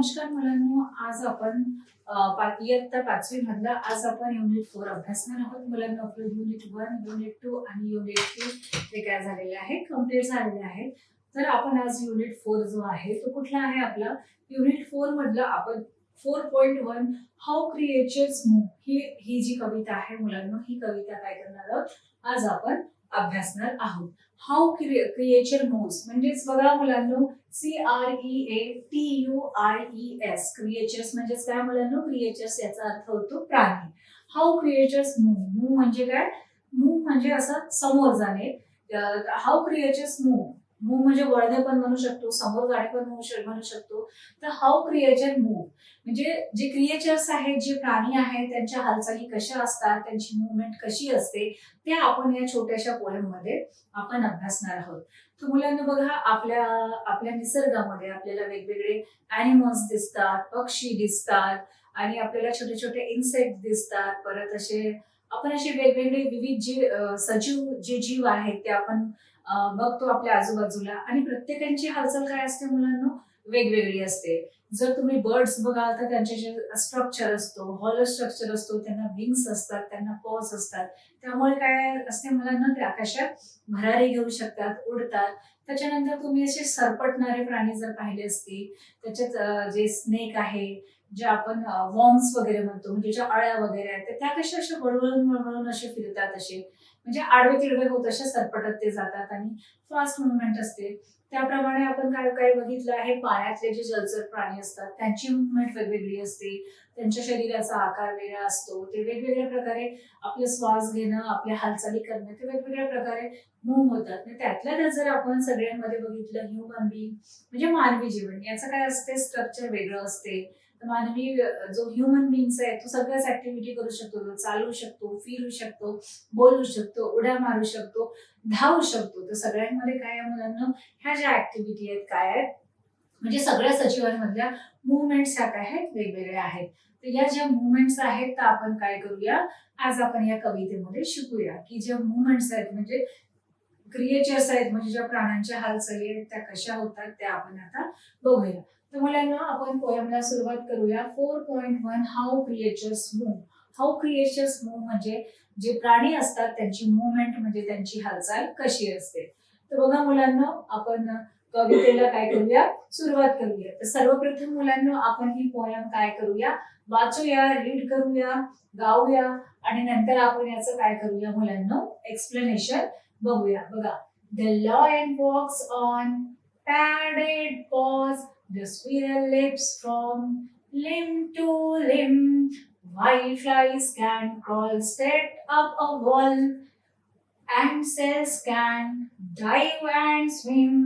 नमस्कार मुलांनो, आज आपण इयत्ता 5वी मधला आज आपण युनिट 4 अभ्यासणार आहोत. मुलांनो, आपलं युनिट 1, युनिट 2 आणि युनिट 3 हे काय झालेले आहे, कम्प्लीट झालेले आहेत. तर आपण आज युनिट 4 जो आहे तो कुठला आहे आपला, युनिट 4 मधला आपण 4.1 हाऊ क्रिएचर्स मूव्ह ही जी कविता आहे मुलांनो, ही कविता काय करणार आहोत आज आपण अभ्यासणार आहोत. हाऊ क्रिएचर मूव्स म्हणजेच बघा मुलांनो, CREATURES क्रिएचर्स म्हणजेच काय मुलांनो, क्रिएचर्स याचा अर्थ होतो प्राणी. हाऊ क्रिएचर्स मूव्ह, मूव्ह म्हणजे काय, मूव्ह म्हणजे असं समोर जाणे. हाऊ क्रिएचर्स मूव्ह, मूव्ह म्हणजे वळणे पण म्हणू शकतो, समोर जाणे पण म्हणू शकतो. तर हाऊ क्रिएचर मूव्ह म्हणजे जे क्रिएचर्स आहेत, जे प्राणी आहेत, त्यांच्या हालचाली कशा असतात, त्यांची मुवमेंट कशी असते, ते आपण या छोट्याशा पोएम मध्ये आपण अभ्यासणार आहोत. तर मुलांना बघा, आपल्या निसर्गामध्ये आपल्याला वेगवेगळे ॲनिमल्स दिसतात, पक्षी दिसतात आणि आपल्याला छोटे छोटे इन्सेक्ट दिसतात. परत असे वेगवेगळे विविध जे सजीव जे जीव आहेत ते आपण बघतो आपल्या आजूबाजूला, आणि प्रत्येकांची हालचाल काय असते मुलांनो, वेगवेगळी असते. जर तुम्ही बर्ड्स बघाल तर त्यांचे जे स्ट्रक्चर असतो, हॉलो स्ट्रक्चर असतो, त्यांना विंग्स असतात, त्यांना पॉज असतात. त्यामुळे काय असते मुलांना, ते आकाशात भरारी घेऊ शकतात, उडतात. त्याच्यानंतर तुम्ही असे सरपटणारे प्राणी जर पाहिले असतील, त्याच्यात जे स्नेक आहे, जे आपण वॉर्म्स वगैरे म्हणतो, म्हणजे ज्या अळ्या वगैरे आहेत, त्या कशा अशा वळवळून असे फिरतात, असे म्हणजे आडवे तिडवे होत असे सरपटत ते जातात आणि फास्ट मुवमेंट असते. त्याप्रमाणे आपण काय काय बघितलं आहे, पाण्यातले जे जलचर प्राणी असतात त्यांची मुवमेंट वेगवेगळी असते, त्यांच्या शरीराचा आकार वेगळा असतो, ते वेगवेगळ्या प्रकारे आपले श्वास घेणं, आपल्या हालचाली करणं, ते वेगवेगळ्या प्रकारे मूव्ह होतात. त्यातल्या त्यात जर आपण सगळ्यांमध्ये बघितलं, ह्युमन बीइंग म्हणजे मानवी जीवन, याचं काय असते, स्ट्रक्चर वेगळं असते. मानवी जो ह्युमन बीइंग्स आहे तो सगळ्याच ऍक्टिव्हिटी करू शकतो, तो चालू शकतो, फिरू शकतो, बोलू शकतो, उड्या मारू शकतो, धावू शकतो. तर सगळ्यांमध्ये काय आहे मुलांना, ह्या ज्या ऍक्टिव्हिटी आहेत काय आहेत, म्हणजे सगळ्या सजीवांमधल्या मुवमेंट्स ह्या काय आहेत, वेगवेगळ्या आहेत. तर या ज्या मुवमेंट्स आहेत तर आपण काय करूया, आज आपण या कवितेमध्ये शिकूया की ज्या मुवमेंट्स आहेत म्हणजे क्रिएचर्स आहेत, म्हणजे ज्या प्राण्यांच्या हालचाली आहेत त्या कशा होतात त्या आपण आता बघूया. तर मुलांना आपण पोएमला सुरुवात करूया. 4.1 how creatures move. How creatures move म्हणजे जे प्राणी असतात त्यांची मुवमेंट म्हणजे त्यांची हालचाल कशी असते. तर बघा मुलांना, आपण कवितेला काय करूया, सुरुवात करूया. तर सर्वप्रथम मुलांना आपण ही पोएम काय करूया, वाचूया, रीड करूया, गाऊया आणि नंतर आपण याचं काय करूया मुलांना, एक्सप्लेनेशन बघूया. बघा, The lion walks on padded paws, the squirrel leaps from limb to limb, while flies can crawl straight up a wall, and cells can dive and swim.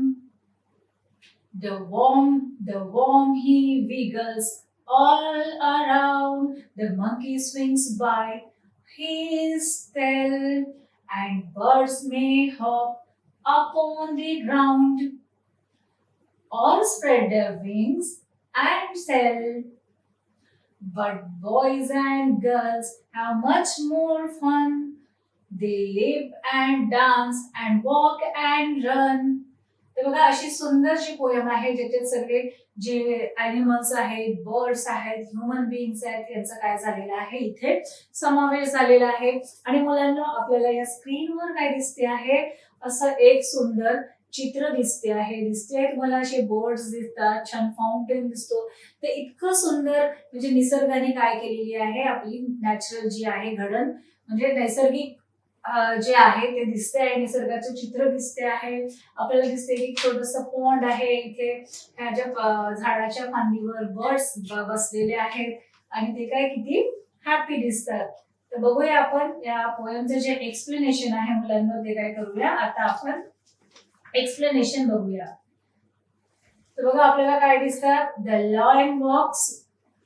The worm he wiggles all around, the monkey swings by his tail, and birds may hop upon the ground or spread their wings and sail. But boys and girls have much more fun. They live and dance and walk and run. तर बघा, अशी सुंदर जी poem आहे ज्याच्यात सगळे जे animals आहेत, birds आहेत, ह्युमन बीइंग्स आहेत, यांचा काय झालेला आहे, इथे समावेश झालेला आहे. आणि मुलांना आपल्याला या स्क्रीनवर काय दिसते आहे, असं एक सुंदर चित्र दिसते मला असे बोर्ड्स दिसतात, छान फाउंटेन दिसतो. ते इतकं सुंदर म्हणजे निसर्गाने काय केलेली आहे, आपली नॅचरल जी आहे घडण म्हणजे नैसर्गिक जे आहे ते दिसते आहे, निसर्गाचं चित्र दिसते आहे. आपल्याला दिसते की छोटस पॉन्ड आहे, इथे ह्या ज्या झाडाच्या फांदीवर बर्ड्स बसलेले आहेत आणि ते काय किती हॅपी दिसतात. तर बघूया आपण या पोएमचं जे एक्सप्लेनेशन आहे मुलांना, ते काय करूया आता आपण एक्सप्लेनेशन बघूया. तर बघा, आपल्याला काय दिसतात, the lion walks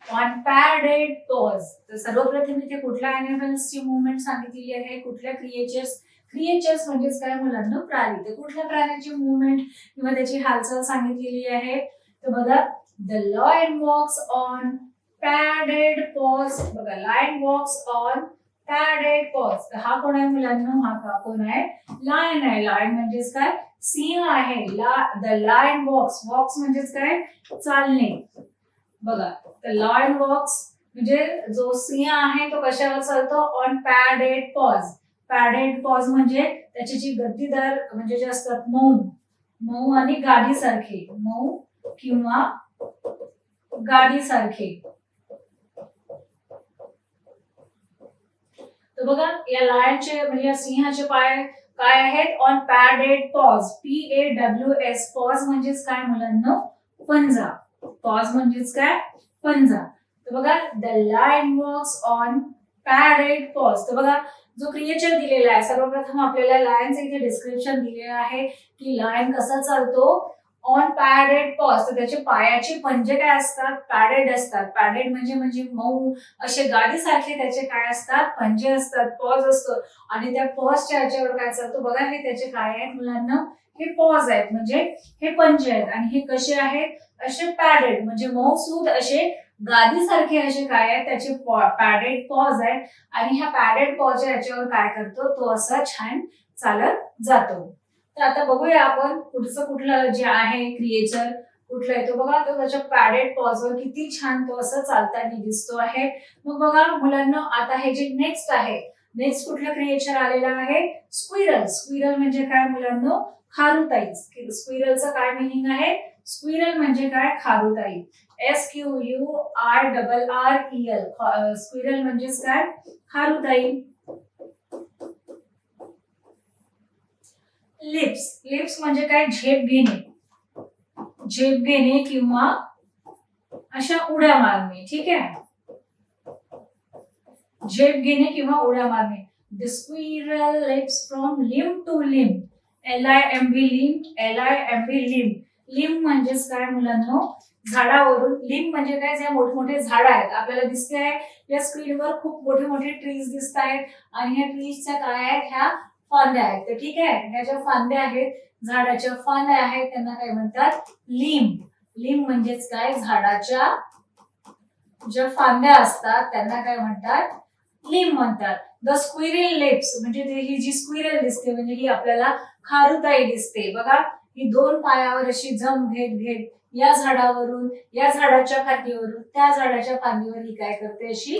on padded paws. तर सर्वप्रथम इथे कुठल्या ॲनिमल्सची मुवमेंट सांगितलेली आहे, कुठल्या क्रिएचर्स म्हणजेच काय मुलांना, प्राणी. तर कुठल्या प्राण्याची मुवमेंट किंवा त्याची हालचाल सांगितलेली आहे. तर बघा, the lion walks on padded paws. बघा, lion walks on padded paws. तर हा कोण आहे मुलांना, हा कोण आहे, लायन आहे. लायन म्हणजेच काय, सिंह आहे. द लायन वॉक्स, वॉक्स म्हणजेच काय, चालणे. बघा, द लायन वॉक्स म्हणजे जो सिंह आहे तो कशावर चालतो? On padded pause. Padded pause म्हणजे त्याची जी गतीदार म्हणजे जे असतात मऊ, मऊ आणि गाडीसारखे, मऊ किंवा गाडीसारखे. तर बघा, या लायनचे म्हणजे या सिंहाचे पाय काय आहेत? On padded pause. PAWS. Pause म्हणजेच काय मुलांना? पंजा. पॉज म्हणजेच काय? पंजा. तर बघा, the lion walks on padded paws. तर बघा, जो क्रिएचर दिलेला आहे, सर्वप्रथम आपल्याला लायनचं इथे डिस्क्रिप्शन दिलेलं आहे की लायन कसा चालतो? On padded paws. तर त्याचे पायाचे पंजे काय असतात? पॅडेड असतात. पॅडेड म्हणजे म्हणजे मऊ असे गाडीसारखे त्याचे काय असतात? पंजे असतात, पॉज असतो. आणि त्या पॉजच्या याच्यावर काय चालतो? बघा, हे त्याचे काय आहेत मुलांना? हे पॉज आहेत, म्हणजे हे पंजे आहेत. आणि हे कसे आहेत? असे पॅडेड म्हणजे मऊसूद असे गादीसारखे असे काय आहेत? त्याचे पॅडेड पॉज आहेत. आणि ह्या पॅडेड पॉजच्या याच्यावर काय करतो? तो असा छान चालत जातो. तर आता बघूया आपण पुढचं कुठलं जे आहे क्रिएचर कुठलं आहे. तो बघा, तो त्याच्या पॅडेड पॉजवर किती छान तो असं चालताना दिसतो आहे. मग बघा मुलांना, आता हे जे नेक्स्ट आहे, नेक्स्ट कुठलं क्रिएचर आलेलं आहे? स्क्विरल. स्क्विरल म्हणजे काय मुलांना? खारुताई. स्क्विरलचं काय मिनिंग आहे? स्क्विरल म्हणजे काय? खारुताई. SQUIRREL. स्क्विरल म्हणजेच काय? खारुताई. लिप्स. लिप्स म्हणजे काय? झेप घेणे. झेप घेणे किंवा अशा उड्या मारणे. ठीक आहे, झेप घेणे किंवा उड्या मारणे. The squirrel leaps from limb to limb. LIMB limb. LIMB limb. Limb म्हणजेच काय मुलांना? झाडावरून. लिम्ब म्हणजे काय? जे मोठमोठे झाड आहेत आपल्याला दिसते आहे या स्क्रीनवर, खूप मोठे मोठे ट्रीज दिसत आहेत. आणि ह्या ट्रीजच्या काय आहेत? ह्या फांद्या आहेत. तर ठीक आहे, ह्या ज्या फांद्या आहेत, झाडाच्या फांद्या आहेत, त्यांना काय म्हणतात? लिम्ब. लिम्ब म्हणजेच काय? झाडाच्या ज्या फांद्या असतात त्यांना काय म्हणतात? लिम्ब म्हणतात. द स्क्विरल लिप्स म्हणजे ही जी स्क्विरल दिसते म्हणजे ही आपल्याला खारुताई दिसते. बघा, ही दोन पायावर अशी जम घेत घेत या झाडावरून, या झाडाच्या फांदीवरून त्या झाडाच्या फांदीवर ही काय करते? अशी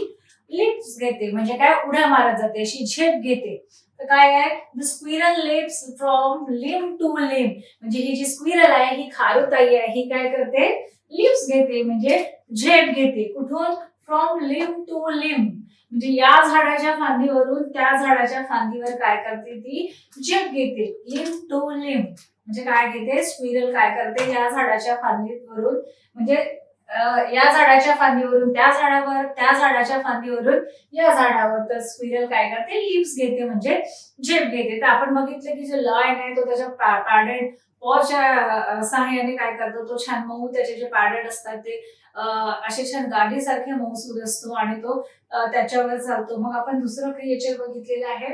लिप्स घेते, म्हणजे काय? उड्या मारत जाते, अशी झेप घेते. तर काय आहे? The squirrel leaps from limb to limb. म्हणजे ही जी स्क्विरल आहे, ही खारुताई आहे, ही काय करते? लिप्स घेते म्हणजे झेप घेते. कुठून? From limb to limb. म्हणजे या झाडाच्या फांदीवरून त्या झाडाच्या फांदीवर काय करते? ती झेप घेते. लिम्ब टू लिम्ब म्हणजे काय घेते? स्क्विरल काय करते? या झाडाच्या फांदीवरून म्हणजे या झाडाच्या फांदीवरून त्या झाडावर, त्या झाडाच्या फांदीवरून या झाडावर. तर स्क्विरल काय करते? लिप्स घेते म्हणजे झेप घेते. तर आपण बघितलं की जो लायन आहे तो त्याच्या पॅडेड पॉजच्या सहाय्याने काय करतो? तो छान मऊ त्याचे जे पॅडेड असतात ते असे छान गाडीसारखे मऊसूद असतो आणि तो त्याच्यावर चालतो. मग आपण दुसरं क्रिएचर बघितलेलं आहे,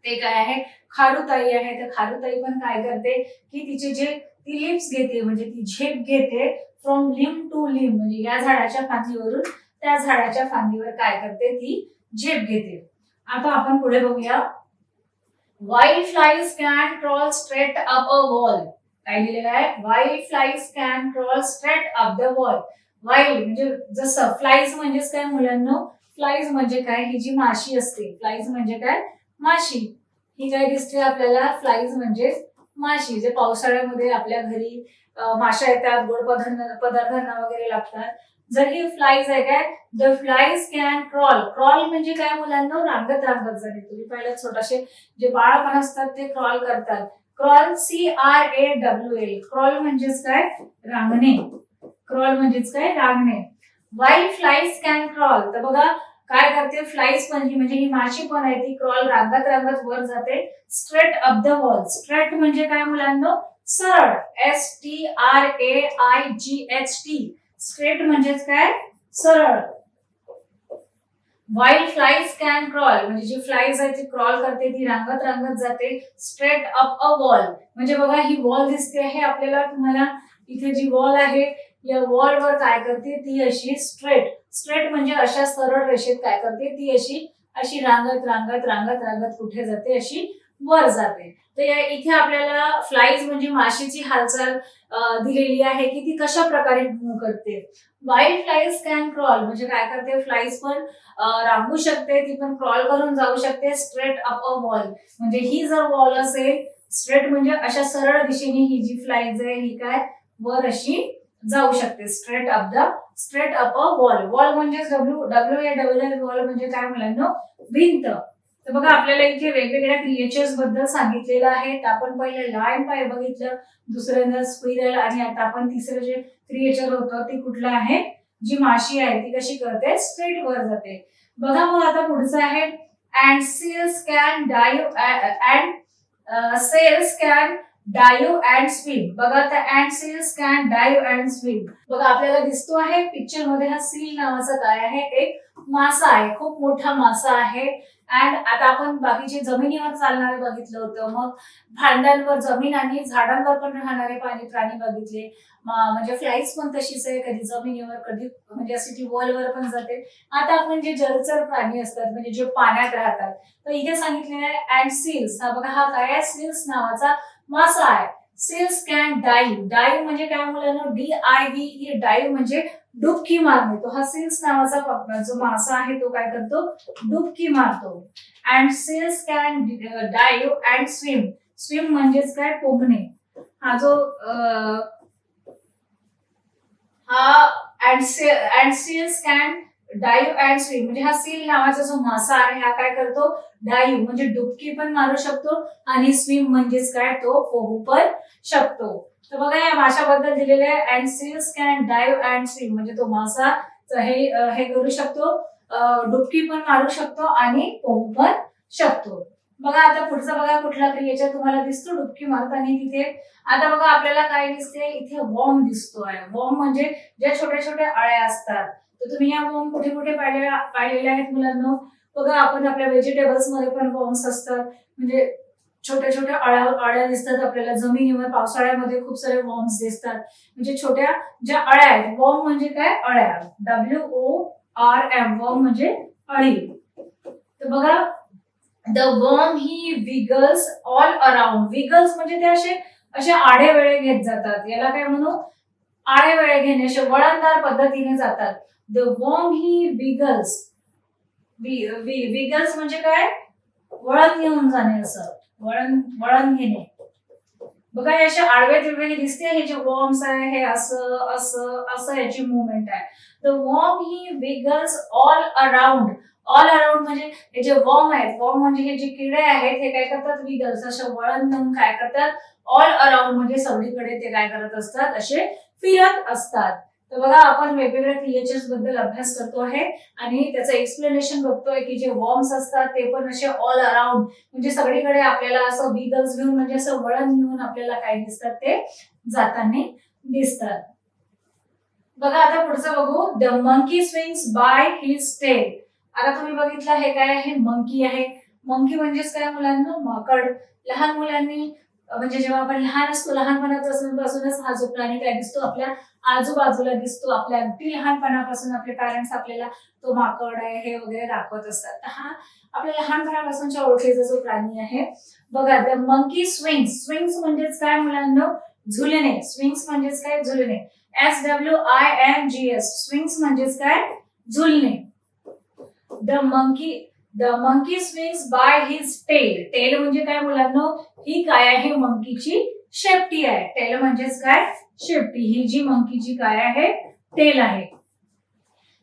ते काय आहे? खारुताई आहे. तर खारुताई पण काय करते? की तिचे जे ती लिप्स घेते म्हणजे ती झेप घेते. फ्रॉम लिम्ब टू लिम्ब म्हणजे या झाडाच्या फांदीवरून त्या झाडाच्या फांदीवर काय करते? ती झेप घेते. आता आपण पुढे बघूया. Wild flies can crawl straight up a wall. काय दिलेलं आहे? Wild flies can crawl straight up the wall. Wild म्हणजे जसं, फ्लाईज म्हणजेच काय मुलांना? फ्लाईज म्हणजे काय? ही जी माशी असते, फ्लाईज म्हणजे काय? माशी. ही काय दिसते आपल्याला? फ्लाईज म्हणजे माशी. जे पावसाळ्यामध्ये आपल्या घरी माशा येतात, गोड पदार्थांना वगैरे लागतात. जर ही फ्लाईज आहे काय? The flies can crawl. Crawl म्हणजे काय मुलांना? रांगत रांगत जाणे. तुम्ही पाहिलं छोटासे जे बाळपण असतात ते क्रॉल करतात. क्रॉल. CRAWL. क्रॉल म्हणजेच काय? रांगणे. क्रॉल म्हणजेच काय? रांगणे. Wild flies can crawl. तर बघा काय करते? फ्लाईज पण ही म्हणजे ही माशी पण आहे, ती क्रॉल रांगत रांगत वर जाते. Straight up the wall. Straight म्हणजे काय मुलांना? सरळ. STRAIGHT. स्ट्रेट म्हणजेच काय? सरळ. वाईल्ड फ्लाईज कॅन क्रॉल म्हणजे जी फ्लाईज आहे ती क्रॉल करते, ती रांगत रांगत जाते. स्ट्रेट अप अ वॉल म्हणजे बघा ही वॉल दिसते आहे आपल्याला, तुम्हाला इथे जी वॉल आहे या वॉलवर काय करते? ती अशी स्ट्रेट. स्ट्रेट म्हणजे अशा सरळ रेषेत काय करते? ती अशी अशी रांगत रांगत रांगत रांगत कुठे जाते? अशी वर जाते. तर इथे आपल्याला फ्लाईज म्हणजे माशीची हालचाल दिलेली आहे की ती कशा प्रकारे मूव्ह करते. वाईल्ड फ्लाईज कॅन क्रॉल म्हणजे काय करते, फ्लाईज पण रांगू शकते, ती पण क्रॉल करून जाऊ शकते स्ट्रेट अप अ वॉल. म्हणजे ही जर वॉल असेल स्ट्रेट म्हणजे अशा सरळ दिशेने ही जी फ्लाईज आहे ही काय वर अशी जाऊ शकते straight up a wall. Wall म्हणजे WALL वॉल म्हणजे काय मुलांना, भिंत. तर बघा आपल्याला इथे वेगवेगळ्या क्रिएचर्स बद्दल सांगितलेलं आहे. तर आपण पहिले लायन पाय बघितलं, दुसऱ्यांदा स्क्विरल आणि आता आपण तिसरं जे क्रिएचर होतं ते कुठलं आहे, जी माशी आहे ती कशी करते, स्ट्रेट वर जाते. बघा मग आता पुढचं आहे and seals can dive and swim. बघा आता and seals can dive and swim. बघा आपल्याला दिसतो आहे पिक्चर मध्ये हा सील नावाचा काय आहे, एक मासा आहे, खूप मोठा मासा आहे. अँड आता आपण बाकीचे जमिनीवर चालणारे बघितलं होतं, मग भांड्यांवर, जमीन आणि झाडांवर पण राहणारे प्राणी बघितले. म्हणजे फ्लाईज पण तशीच आहे, कधी जमिनीवर कधी म्हणजे अशी ती वॉलवर पण जाते. आता आपण जे जलचर प्राणी असतात म्हणजे जे पाण्यात राहतात, तर इथे सांगितलेलं आहे अँड सील्स. हा बघा हा काय आहे, सील्स नावाचा मासा आहे. सील्स कॅन डाईव्ह म्हणजे काय मुलांना, DIVE, डाईव्ह म्हणजे डुबकी मारणे. तो हा सील्स नावाचा जो मासा आहे तो काय करतो, डुबकी मारतो. And seals can dive and swim. Swim म्हणजेच काय, पोहणे. हा जो and seals can dive and swim म्हणजे हा सील नावाचा जो मासा आहे हा काय करतो, डाईव्ह म्हणजे डुबकी पण मारू शकतो आणि स्विम म्हणजेच काय, तो पोहू पण शकतो. तर बघा या माशाबद्दल दिलेले आहे and seals can dive and swim म्हणजे तो मासा हे करू शकतो, डुबकी पण मारू शकतो आणि पोहू पण शकतो. बघा आता पुढचा बघा कुठला क्रिएचर तुम्हाला दिसतो डुबकी मारताना तिथे. आता बघा आपल्याला काय दिसते, इथे वॉर्म दिसतोय. वॉर्म म्हणजे ज्या छोट्या छोट्या अळ्या असतात. तर तुम्ही या वॉर्म कुठे कुठे पाहिलेल्या आहेत मुलांना. बघा आपण आपल्या व्हेजिटेबल्स मध्ये पण वॉर्म्स असतात, म्हणजे छोट्या छोट्या अळ्या दिसतात आपल्याला जमिनीवर. पावसाळ्यामध्ये खूप सारे वॉर्म्स दिसतात, म्हणजे छोट्या ज्या अळ्या आहेत. वॉर्म म्हणजे काय, अळ्या. WORM, वॉर्म म्हणजे अळी. तर बघा the worm he wiggles all around. विगल्स म्हणजे ते असे आडे वेळे घेत जातात, याला काय म्हणू, आडे वेळे घेणे, असे वळणदार पद्धतीने जातात. द वर्म ही विगल्स. विगल्स म्हणजे काय, वळण घेऊन जाणे, असं वळण घेणे. बघा हे असे आडवे तिडवे दिसते, हे जे वॉर्म्स आहे हे असं असं असं याची मुवमेंट आहे. The worm he wiggles all around. All around म्हणजे हे जे वॉर्म आहेत, वॉर्म म्हणजे हे जे किडे आहेत हे काय करतात, विगल्स असे वळण घेऊन काय करतात, ऑल अराउंड म्हणजे सगळीकडे ते काय करत असतात, असे फिरत असतात. तर बघा आपण वेगवेगळ्या क्रिएचर्स बद्दल अभ्यास करतो आहे आणि त्याचं एक्सप्लेनेशन बघतोय की जे वॉर्म्स असतात ते पण असे ऑल अराउंड म्हणजे सगळीकडे आपल्याला असं विगल्स घेऊन म्हणजे असं वळण घेऊन आपल्याला काय दिसतात, ते जाताना दिसतात. बघा आता पुढचं बघू, the monkey swings by his tail. आता तुम्ही बघितलं हे काय आहे, मंकी आहे. मंकी म्हणजेच काय मुलांना, माकड. लहान मुलांनी म्हणजे जेव्हा आपण लहान असतो, लहानपणापासूनच हा जो प्राणी काय दिसतो आपल्या आजूबाजूला दिसतो. आपल्या अगदी लहानपणापासून आपले पॅरेंट्स आपल्याला तो माकड आहे हे वगैरे दाखवत असतात. तर हा आपल्या लहानपणापासूनच्या ओळखीचा जो प्राणी आहे. बघा द मंकी स्विंग्स. स्विंग्स म्हणजेच काय मुलांना, झुलणे. स्विंग्स म्हणजेच काय, झुलणे. SWINGS. स्विंग्स म्हणजेच काय, झुलणे. The monkey swings by his tail. Tail म्हणजे काय मुलांना, ही काय आहे, मंकीची शेपटी आहे. टेल म्हणजेच काय, शेपटी. ही जी मंकीची काय आहे, टेल आहे.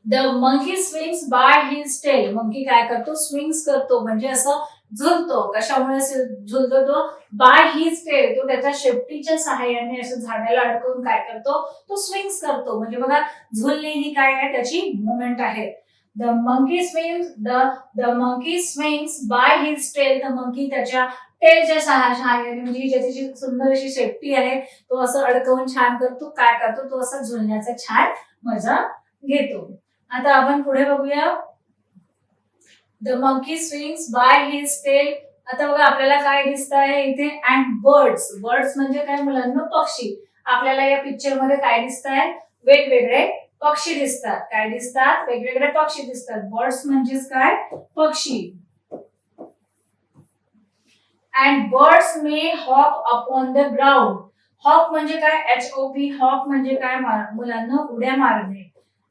The monkey swings by his tail. Monkey काय करतो, स्विंग्स करतो म्हणजे असं झुलतो. कशामुळे झुलतो तो, बाय हिज टेल. तो त्याच्या शेपटीच्या सहाय्याने असं झाडाला अडकवून काय करतो, तो स्विंग्स करतो. म्हणजे बघा झुलणे ही काय आहे, त्याची मुवमेंट आहे. The monkey swings by his tail. The monkey त्याच्या टेलच्या सहाय्याने म्हणजे ज्याची सुंदर अशी शेपटी आहे तो असं अडकवून छान करतो, काय करतो, तो असं झुलण्याचा छान मजा घेतो. आता आपण पुढे बघूया, the monkey swings by his tail. आता बघा आपल्याला काय दिसत आहे इथे, अँड बर्ड्स. बर्ड्स म्हणजे काय मुलांना, पक्षी. आपल्याला या पिक्चर मध्ये काय दिसत आहे, वेगवेगळे पक्षी दिसतात. काय दिसतात, वेगवेगळे पक्षी दिसतात. बर्ड्स म्हणजेच काय, पक्षी. And birds may hop upon the ground. Hop म्हणजे काय? HOP. हॉप म्हणजे काय मुलांना? उड्या मारणे.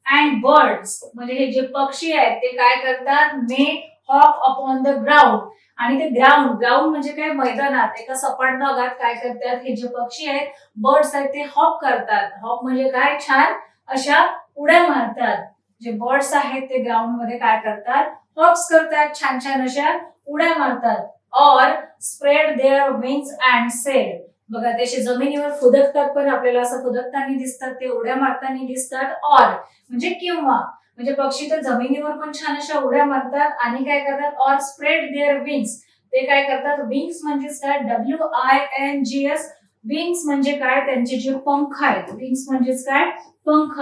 अँड बर्ड्स म्हणजे हे जे पक्षी आहेत ते काय करतात? मे हॉप अपॉन द ग्राउंड. आणि ते ग्राउंड म्हणजे काय? मैदानात एका सपाट भागात काय करतात? हे जे पक्षी आहेत, बर्ड्स आहेत, ते हॉप करतात. हॉप म्हणजे काय? छान अशा उड्या मारतात. जे बर्ड्स आहेत ते ग्राउंड मध्ये काय करतात? हॉप्स करतात, छान छान अशा उड्या मारतात. Or spread their wings and sail. बघा ते जमिनीवर फुदकतात, पण आपल्याला असं फुदकताना दिसतात, ते उड्या मारताना दिसतात. ऑर म्हणजे किंवा, म्हणजे पक्षी तर जमिनीवर पण छान अशा उड्या मारतात आणि काय करतात? Or spread their wings. ते काय करतात? विंग्स म्हणजे काय? WINGS. विंग्स म्हणजे काय? त्यांचे जे पंख आहेत. विंग्स म्हणजेच काय? पंख.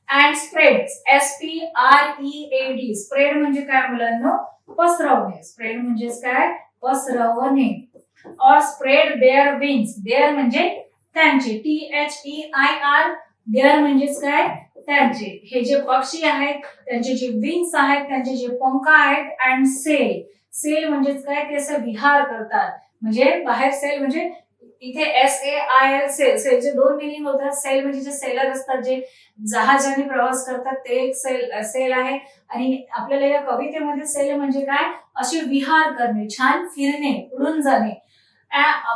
And spread SPREAD. स्प्रेड म्हणजे काय मुलांना? पसरवणे. स्प्रेड म्हणजेच काय? पसरवणे. और स्प्रेड देअर विंग्स. देअर म्हणजे त्यांचे. THEIR. देअर म्हणजेच काय? त्यांचे. हे जे पक्षी आहेत त्यांचे जे विंग्स आहेत, त्यांचे जे पंख आहेत. And sale. सेल म्हणजेच काय? ते असं विहार करतात. म्हणजे बाहेर सेल म्हणजे इथे SAIL. सेलचे दोन मिनिंग होतात. सेल म्हणजे जे सेलर असतात, जे जहाजाने प्रवास करतात, ते एक सेल आहे. आणि आपल्याला या कवितेमध्ये सेल म्हणजे काय? असे विहार करणे, छान फिरणे, उडून जाणे.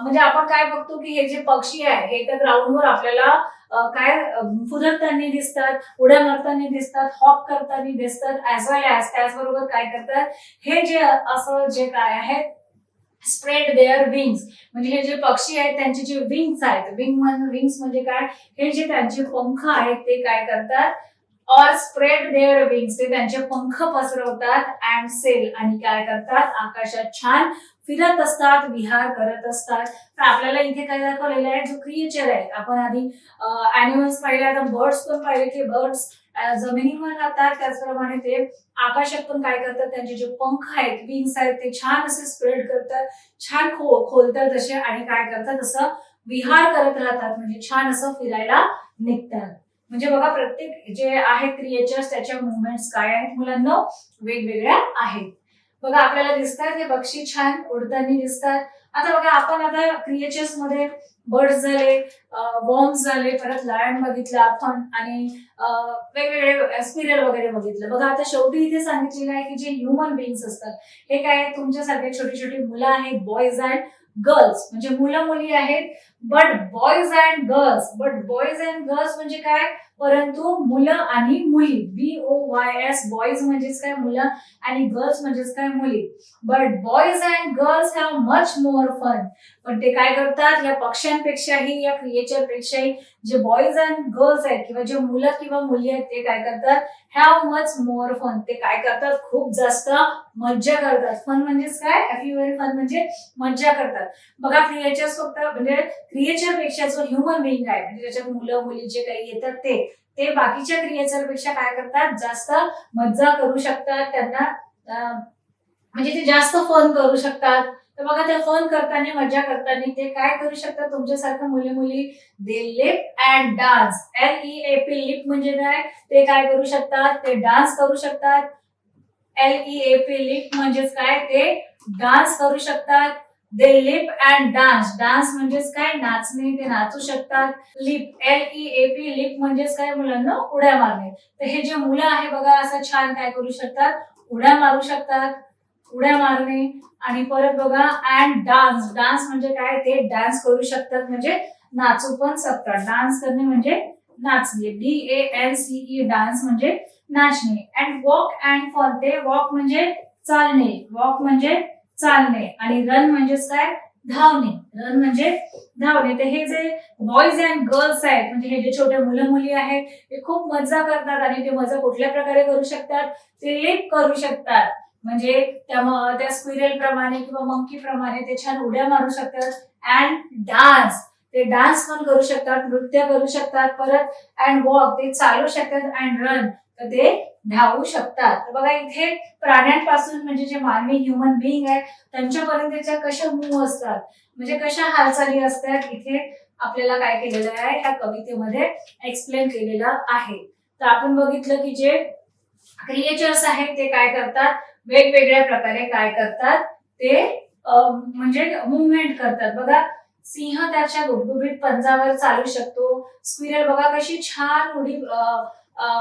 म्हणजे आपण काय बघतो की हे जे पक्षी आहे हे त्या ग्राउंडवर आपल्याला काय फुदकताना दिसतात, उड्या मारताना दिसतात, हॉप करताना दिसतात. ऍज वेल ऍज त्याचबरोबर काय करतात? हे जे असं जे काय आहे, स्प्रेड देअर विंग्स म्हणजे हे जे पक्षी आहेत त्यांचे जे विंग्स आहेत. विंग्स म्हणजे काय? हे जे त्यांचे पंख आहेत ते काय करतात? Or spread their wings. ते त्यांचे पंख पसरवतात. अँड सेल आणि काय करतात? आकाशात छान फिरत असतात, विहार करत असतात. तर आपल्याला इथे काय दाखवलेलं आहे? जो क्रिएचर आहे, आपण आधी अॅनिमल्स पाहिले, आता बर्ड्स पण पाहिले की बर्ड्स जमिनीवर राहतात, त्याचप्रमाणे ते आकाशात पण काय करतात? त्यांचे जे पंख आहेत, विंग्स आहेत, ते छान असे स्प्रेड करतात, छान खोलतात असे आणि काय करतात? असं विहार करत राहतात, म्हणजे छान असं फिरायला निघतात. म्हणजे बघा प्रत्येक जे आहेत क्रिएचर्स त्याच्या मुवमेंट्स काय आहेत मुलांना? वेगवेगळ्या आहेत. बघा आपल्याला दिसतात हे पक्षी छान उडताना दिसतात. आता बघा आपण आता क्रिएचर्स मध्ये बर्ड्स झाले, वॉर्म्स झाले, परत लायन बघितलं आपण आणि वेगवेगळे स्पिरल वगैरे बघितलं. बघा आता शेवटी इथे सांगितलेलं आहे की जे ह्युमन बीइंग्स असतात हे काय? तुमच्यासारखे छोटी छोटी मुलं आहेत, बॉयज अँड गर्ल्स. म्हणजे मुलं मुली आहेत, but boys and girls. But boys and girls म्हणजे काय? परंतु मुलं आणि मुली. BOYS. बॉयज म्हणजेच काय? मुलं आणि गर्ल्स म्हणजेच काय? मुली. But boys and girls have much more fun. पण ते काय करतात? या पक्ष्यांपेक्षाही, या क्रिएचर पेक्षाही जे बॉयज अँड गर्ल्स आहेत किंवा जे मुलं किंवा मुली आहेत ते काय करतात? Have much more fun. ते काय करतात? खूप जास्त मज्जा करतात. फन म्हणजेच काय? FUN. म्हणजे मज्जा करतात. बघा क्रिएचर्स फक्त म्हणजे क्रिएचर पेक्षा जो ह्युमन बिईंग आहे, म्हणजे त्याच्यात मुलं मुली जे काही येतात ते बाकीच्या क्रिएचर पेक्षा काय करतात? जास्त मज्जा करू शकतात. त्यांना म्हणजे ते जास्त फन करू शकतात. तर बघा त्या फन करताना, मजा करताना ते काय करू शकतात? तुमच्यासारखं मुली मुली they leap and dance. LEAP. Leap म्हणजे काय? ते काय करू शकतात? ते डान्स करू शकतात. LEAP. लिप म्हणजेच काय? ते डान्स करू शकतात. दे लिप अँड डान्स. डान्स म्हणजेच काय? नाचणे, ते नाचू शकतात. Lip LEAP. लिप म्हणजेच काय मुलांना? उड्या मारणे. तर हे जे मुलं आहे बघा असं छान काय करू शकतात? उड्या मारू शकतात, उड्या मारणे. आणि परत बघा अँड डान्स. डान्स म्हणजे काय? ते डान्स करू शकतात, म्हणजे नाचू पण शकतात. डान्स करणे म्हणजे नाचणे. DANCE. डान्स म्हणजे नाचणे. And walk and fun. ते वॉक म्हणजे चालणे. वॉक म्हणजे चालणे. आणि रन म्हणजेच काय? धावणे. रन म्हणजे धावणे. तर हे जे बॉयज अँड गर्ल्स आहेत, म्हणजे हे जे छोटे मुलं मुली आहेत, ते खूप मजा करतात. आणि ते मजा कुठल्या प्रकारे करू शकतात? ते लिप करू शकतात. म्हणजे त्या स्क्विरल प्रमाणे किंवा मंकी प्रमाणे ते छान उड्या मारू शकतात. And dance. ते डान्स पण करू शकतात, नृत्य करू शकतात. परत अँड वॉक. ते चालू शकतात. And run. तर ते धावू शकतात. तर बघा इथे प्राण्यांपासून म्हणजे जे मानवी ह्युमन बिईंग आहे त्यांच्यापर्यंतच्या कशा मूव असतात, म्हणजे कशा हालचाली असतात, इथे आपल्याला काय केलेलं आहे? या कवितेमध्ये एक्सप्लेन केलेलं आहे. तर आपण बघितलं की जे क्रिएचर्स आहेत ते काय करतात? वेगवेगळ्या प्रकारे काय करतात? ते म्हणजे मुवमेंट करतात बघा. सिंह त्याच्या गुबगुबीत पंजावर चालू शकतो. स्क्विरल बघा कशी छान उडी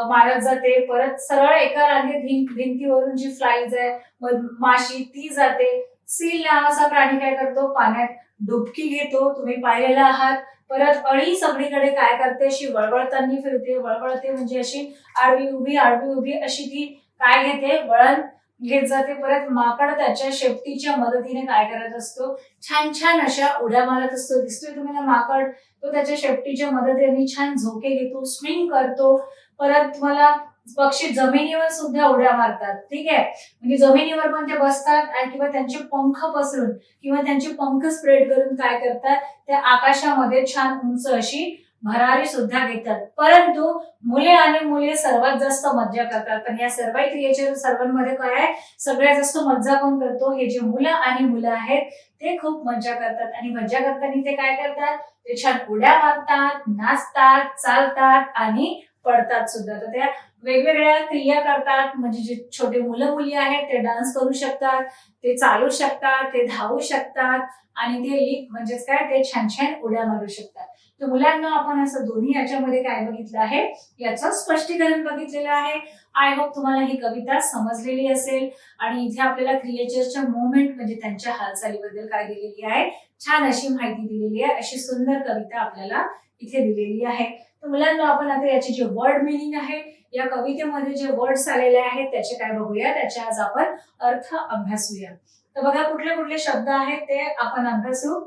मारत जाते. परत सरळ एका रांगेत भिंतीवरून जी फ्लाईज आहे माशी ती जाते. सील नावाचा प्राणी काय करतो, पाण्यात डुबकी घेतो, तुम्ही पाहिलेला आहात. परत अळी सगळीकडे काय करते, अशी वळवळताना फिरते. वळवळते म्हणजे अशी आडवी उभी अशी ती काय घेते, वळण घेत जाते. परत माकड त्याच्या शेपटीच्या मदतीने काय करत असतो, छान छान अशा उड्या मारत असतो. दिसतोय तुम्हाला माकड, तो त्याच्या शेपटीच्या मदतीने छान झोके घेतो, स्विंग करतो. परत तुम्हाला पक्षी जमिनीवर सुद्धा उड्या मारतात. ठीक आहे, म्हणजे जमिनीवर पण ते बसतात किंवा त्यांचे पंख पसरून किंवा त्यांचे पंख स्प्रेड करून काय करतात, त्या आकाशामध्ये छान उंच अशी भरारी सुद्धा घेतात. परंतु मुले आणि मुली सर्वात जास्त मज्जा करतात. पण या सर्व क्रिएचर सर्वांमध्ये काय आहे, सगळ्यात जास्त मज्जा कोण करतो, हे जे मुलं आणि मुलं आहेत ते खूप मज्जा करतात. आणि मज्जा करताना ते काय करतात, ते छान उड्या मारतात, नाचतात, चालतात आणि पडतात सुद्धा. तर त्या वेगवेगळ्या क्रिया करतात. म्हणजे जे छोटे मुलं मुली आहेत ते डान्स करू शकतात, ते चालू शकतात, ते धावू शकतात आणि ते लीप म्हणजेच काय, ते छान छान उड्या मारू शकतात. तर मुलांना आपण असं दोन्ही याच्यामध्ये काय बघितलं आहे, याचं स्पष्टीकरण बघितलेलं आहे. आय होप तुम्हाला ही कविता समजलेली असेल. आणि इथे आपल्याला क्रिएचरच्या मुवमेंट म्हणजे त्यांच्या हालचालीबद्दल काय दिलेली आहे, छान अशी माहिती दिलेली आहे. अशी सुंदर कविता आपल्याला इथे दिलेली आहे. तर मुलांना आपण आता याचे जे वर्ड मिनिंग आहे, या कवितेमध्ये जे वर्ड्स आलेले आहेत त्याचे काय बघूया, त्याचे आज आपण अर्थ अभ्यासूया. तर बघा कुठले कुठले शब्द आहेत ते आपण अभ्यासू.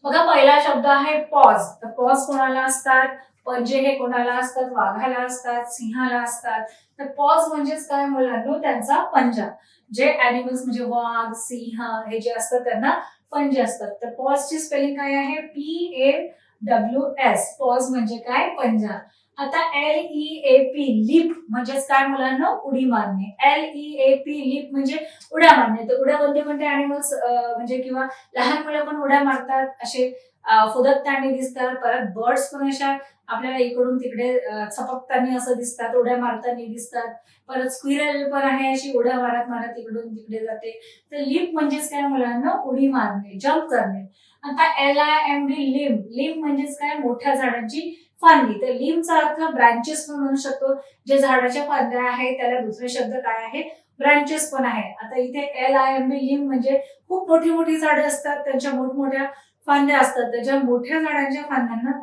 बघा पहिला शब्द आहे पॉज. तर पॉज कोणाला असतात, पंजे हे कोणाला असतात, वाघाला असतात, सिंहाला असतात. तर पॉज म्हणजेच काय मुलांनो, त्यांचा पंजा. जे अॅनिमल्स म्हणजे वाघ, सिंह हे जे असतात त्यांना पंजे असतात. तर पॉजची स्पेलिंग काय आहे, PAWS. पॉज म्हणजे काय, पंजा. आता LEAP लीप म्हणजेच काय मुलांना, उडी मारणे. LEAP लीप म्हणजे उड्या मारणे. तर उड्या कोणते कोणते अॅनिमल्स म्हणजे किंवा लहान मुलं पण उड्या मारतात, असे फुदकताना दिसतात. परत बर्ड्स पण अशा आपल्याला इकडून तिकडे चपकताना असं दिसतात, उड्या मारताना दिसतात. परत स्क्विरल पण आहे, अशी उड्या मारत मारत इकडून तिकडे जाते. तर लीप म्हणजेच काय मुलांना, उडी मारणे, जम्प करणे. आता LIMB लिंब. लिंब म्हणजेच काय, मोठ्या झाडांची फांदी. तर लिंबचा अर्थ ब्रांचेस पण म्हणू शकतो. जे झाडाच्या फांद्या आहेत त्याला दुसरा शब्द काय आहे, ब्रांचेस पण आहे. आता इथे LIMB लिंब म्हणजे खूप मोठी मोठी झाडं असतात, त्यांच्या मोठमोठ्या फांद्या असतात. त्याच्या मोठ्या झाडांच्या फांद्यांना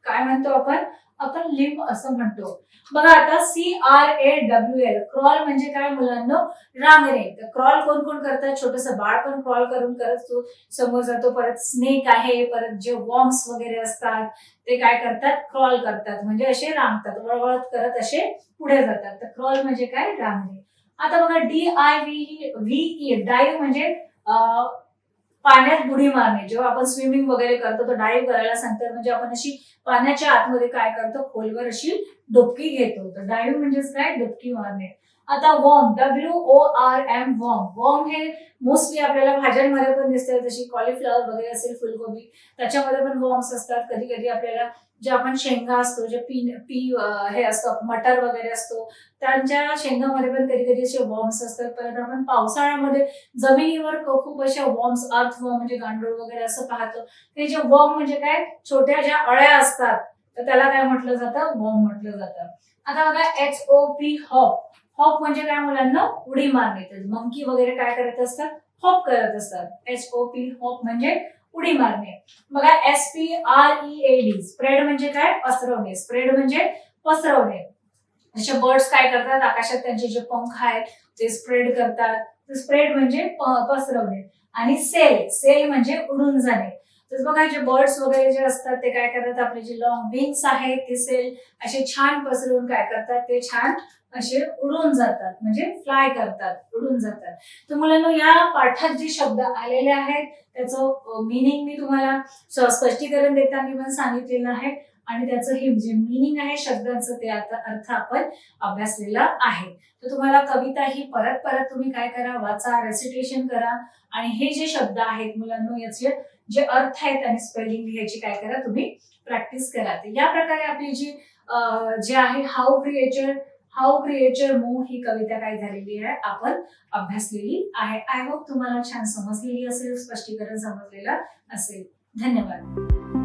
काय म्हणतो आपण, आपण लिंब असं म्हणतो. बघा आता CRAWL. क्रॉल म्हणजे काय मुलांना, रांगणे. तर क्रॉल कोण कोण करतात, छोटस बाळ पण क्रॉल करून करत तो समोर जातो. परत स्नेक आहे, परत जे वॉर्म्स वगैरे असतात ते काय करतात, क्रॉल करतात म्हणजे असे रांगतात, वळवळत करत असे पुढे जातात. तर क्रॉल म्हणजे काय, रांगणे. आता बघा DIVE. डाईव्ह म्हणजे पाण्यात बुडी मारणे. जेव्हा आपण स्विमिंग वगैरे करतो तर डाईव्ह करायला सांगतात, म्हणजे आपण अशी पाण्याच्या आतमध्ये काय करतो, खोलवर अशी डुबकी घेतो. तर डाईव्ह म्हणजेच काय, डुबकी मारणे. आता वॉर्म. WORM. वॉर्म. वॉर्म हे मोस्टली आपल्याला भाज्यांमध्ये पण दिसतात, जशी कॉलीफ्लॉवर वगैरे असेल, फुलगोबी, त्याच्यामध्ये पण वॉर्म्स असतात. कधी कधी आपल्याला जे आपण शेंगा असतो, जे पी हे असतं, मटर वगैरे असतो, त्यांच्या शेंगामध्ये पण कधी कधी असे वॉर्म्स असतात. परत आपण पावसाळ्यामध्ये जमिनीवर खूप अशा वॉर्म्स, अर्थ वॉर्म म्हणजे गांडूळ वगैरे असं पाहतो. ते जे वॉर्म म्हणजे काय, छोट्या ज्या अळ्या असतात, तर त्याला काय म्हटलं जातं, वॉर्म म्हटलं जातं. आता बघा HOP. हॉप. हॉप म्हणजे काय मुलांना, उडी मारणे. तर मंकी वगैरे काय करत असतात, हॉप करत असतात. HOP. हॉप म्हणजे उडी मारणे. बघा SPREAD. स्प्रेड म्हणजे काय, पसरवणे. स्प्रेड म्हणजे पसरवणे. जसे बर्ड्स काय करतात, आकाशात त्यांचे जे पंख आहेत ते स्प्रेड करतात. स्प्रेड म्हणजे पसरवणे. आणि सेल. सेल म्हणजे उडून जाणे. तर बघा जे बर्ड्स वगैरे जे असतात ते काय करतात, आपले जे लॉंग विंग्स आहेत ते सेल असे छान पसरवून काय करतात, ते छान असे उडून जातात, म्हणजे फ्लाय करतात, उडून जातात. तर मुलांनो, या पाठात जे शब्द आलेले आहेत त्याचं मिनिंग मी तुम्हाला स्पष्टीकरण देताना पण सांगितलेलं आहे. आणि त्याचं हे जे मिनिंग आहे शब्दांचं, ते आता अर्थ आपण अभ्यासलेला आहे. तर तुम्हाला कविता ही परत परत तुम्ही काय करा, वाचा, रेसिटेशन करा. आणि हे जे शब्द आहेत मुलांनो, याचे जे अर्थ आहेत आणि स्पेलिंग लिहायची काय करा, तुम्ही प्रॅक्टिस करा. तर या प्रकारे आपली जी जे आहे how creature how creature move ही कविता काय झालेली आहे आपण अभ्यासलेली आहे. आय होप तुम्हाला छान समजलेली असेल, स्पष्टीकरण समजलेलं असेल. धन्यवाद.